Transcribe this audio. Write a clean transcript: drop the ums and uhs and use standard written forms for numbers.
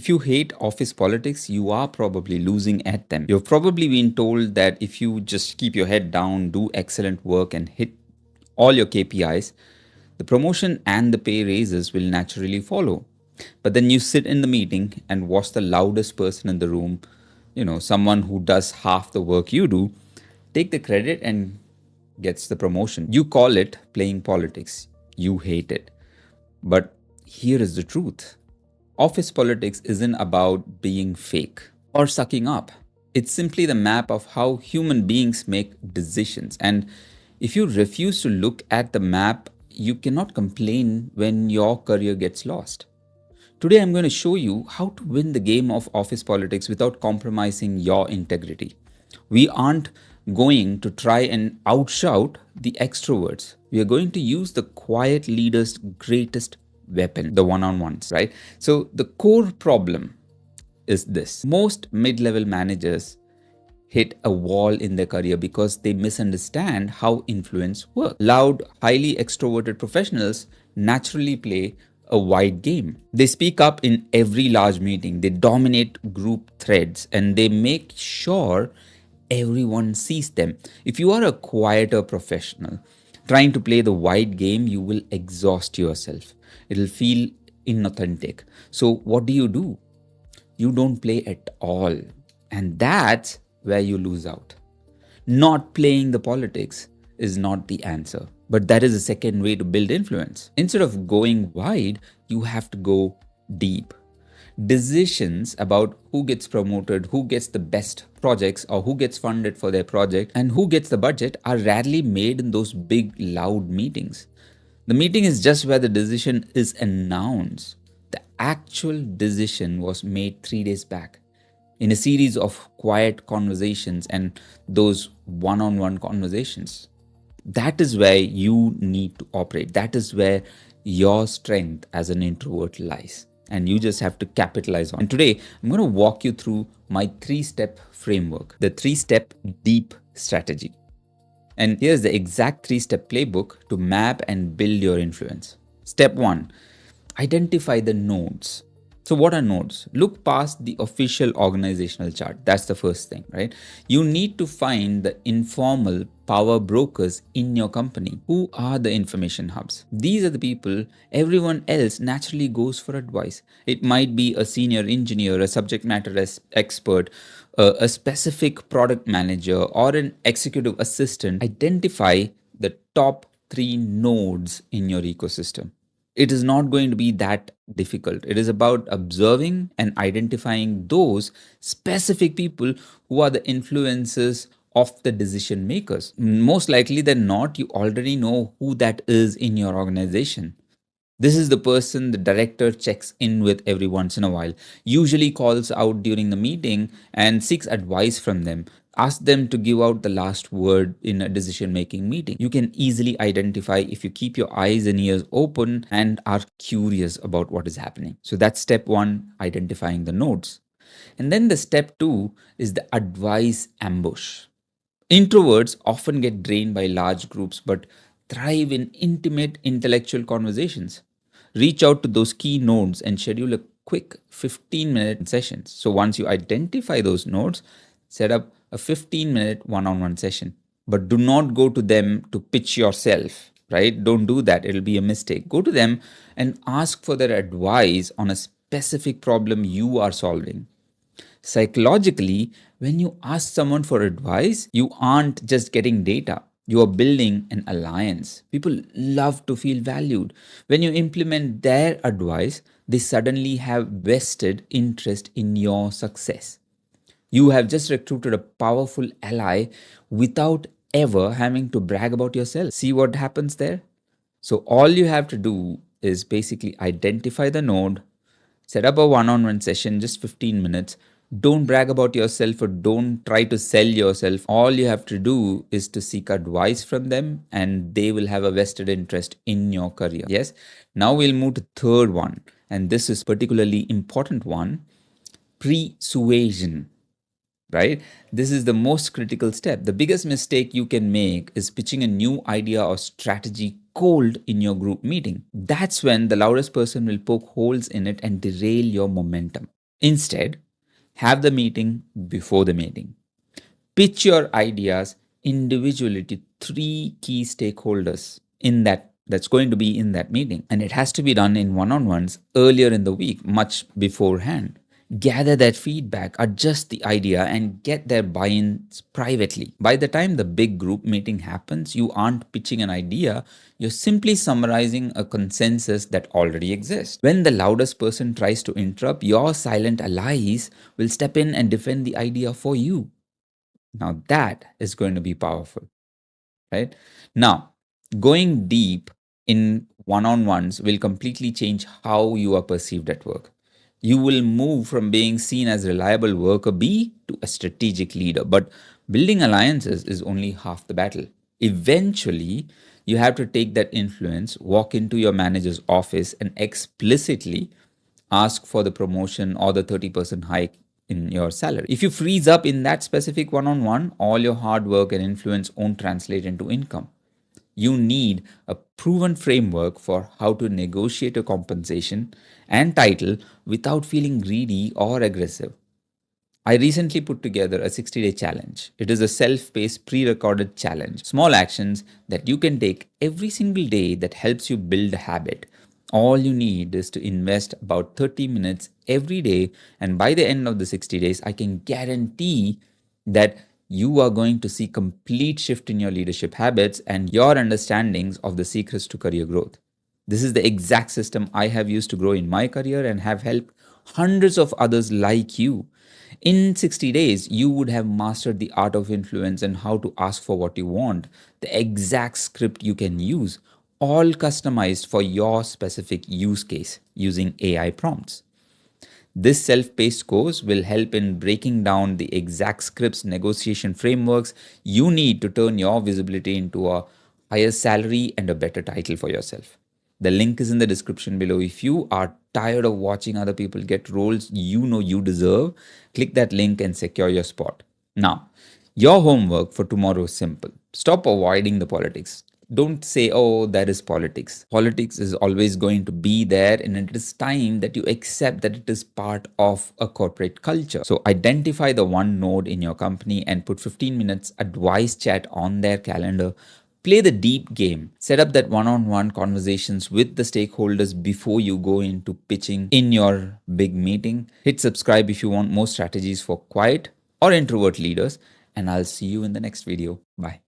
If you hate office politics, you are probably losing at them. You've probably been told that if you just keep your head down, do excellent work, and hit all your KPIs, the promotion and the pay raises will naturally follow. But then you sit in the meeting and watch the loudest person in the room, someone who does half the work you do, take the credit and gets the promotion. You call it playing politics. You hate it. But here is the truth. Office politics isn't about being fake or sucking up. It's simply the map of how human beings make decisions. And if you refuse to look at the map, you cannot complain when your career gets lost. Today, I'm going to show you how to win the game of office politics without compromising your integrity. We aren't going to try and outshout the extroverts. We are going to use the quiet leader's greatest weapon, the one-on-ones, right? So the core problem is this. Most mid-level managers hit a wall in their career because they misunderstand how influence works. Loud, highly extroverted professionals naturally play a wide game. They speak up in every large meeting, they dominate group threads, and they make sure everyone sees them. If you are a quieter professional trying to play the wide game, you will exhaust yourself. It'll feel inauthentic. So what do? You don't play at all. And that's where you lose out. Not playing the politics is not the answer, but that is a second way to build influence. Instead of going wide, you have to go deep. Decisions about who gets promoted, who gets the best projects, or who gets funded for their project, and who gets the budget are rarely made in those big, loud meetings. The meeting is just where the decision is announced. The actual decision was made 3 days back in a series of quiet conversations and those one-on-one conversations. That is where you need to operate. That is where your strength as an introvert lies. And you just have to capitalize on. And today, I'm going to walk you through my 3-step framework, the 3-step deep strategy. And here's the exact 3-step playbook to map and build your influence. Step 1, identify the nodes. So what are nodes? Look past the official organizational chart. That's the first thing, right? You need to find the informal power brokers in your company. Who are the information hubs? These are the people everyone else naturally goes for advice. It might be a senior engineer, a subject matter expert, a specific product manager, or an executive assistant. Identify the top 3 nodes in your ecosystem. It is not going to be that difficult. It is about observing and identifying those specific people who are the influencers of the decision makers. Most likely than not, you already know who that is in your organization. This is the person the director checks in with every once in a while, usually calls out during the meeting and seeks advice from them. Ask them to give out the last word in a decision-making meeting. You can easily identify if you keep your eyes and ears open and are curious about what is happening. So that's step 1, identifying the nodes. And then the step 2 is the advice ambush. Introverts often get drained by large groups but thrive in intimate intellectual conversations. Reach out to those key nodes and schedule a quick 15-minute sessions. So once you identify those nodes, set up a 15-minute one-on-one session. But do not go to them to pitch yourself, right? Don't do that. It'll be a mistake. Go to them and ask for their advice on a specific problem you are solving. Psychologically, when you ask someone for advice, you aren't just getting data. You are building an alliance. People love to feel valued. When you implement their advice, they suddenly have vested interest in your success. You have just recruited a powerful ally without ever having to brag about yourself. See what happens there? So all you have to do is basically identify the node, set up a one-on-one session, just 15 minutes. Don't brag about yourself or don't try to sell yourself. All you have to do is to seek advice from them and they will have a vested interest in your career. Yes. Now we'll move to third one. And this is particularly important one, pre-suasion. Right? This is the most critical step. The biggest mistake you can make is pitching a new idea or strategy cold in your group meeting. That's when the loudest person will poke holes in it and derail your momentum. Instead, have the meeting before the meeting. Pitch your ideas individually to three key stakeholders that's going to be in that meeting, and it has to be done in one-on-ones earlier in the week, much beforehand. Gather that feedback, adjust the idea, and get their buy-ins privately. By the time the big group meeting happens, you aren't pitching an idea, you're simply summarizing a consensus that already exists. When the loudest person tries to interrupt, your silent allies will step in and defend the idea for you. Now that is going to be powerful, right? Now, going deep in one on ones will completely change how you are perceived at work. You will move from being seen as reliable worker B to a strategic leader. But building alliances is only half the battle. Eventually, you have to take that influence, walk into your manager's office, and explicitly ask for the promotion or the 30% hike in your salary. If you freeze up in that specific one on one, all your hard work and influence won't translate into income. You need a proven framework for how to negotiate a compensation and title without feeling greedy or aggressive. I recently put together a 60-day challenge. It is a self-paced, pre-recorded challenge. Small actions that you can take every single day that helps you build a habit. All you need is to invest about 30 minutes every day, and by the end of the 60 days, I can guarantee that you are going to see complete shift in your leadership habits and your understandings of the secrets to career growth. This is the exact system I have used to grow in my career and have helped hundreds of others like you. In 60 days, you would have mastered the art of influence and how to ask for what you want, the exact script you can use, all customized for your specific use case using AI prompts. This self paced course will help in breaking down the exact scripts, negotiation frameworks you need to turn your visibility into a higher salary and a better title for yourself. The link is in the description below. If you are tired of watching other people get roles you know you deserve, click that link and secure your spot. Now, your homework for tomorrow is simple. Stop avoiding the politics. Don't say, oh, that is politics. Politics is always going to be there, and it is time that you accept that it is part of a corporate culture. So identify the one node in your company and put 15 minutes advice chat on their calendar. Play the deep game. Set up that one-on-one conversations with the stakeholders before you go into pitching in your big meeting. Hit subscribe if you want more strategies for quiet or introvert leaders, and I'll see you in the next video. Bye.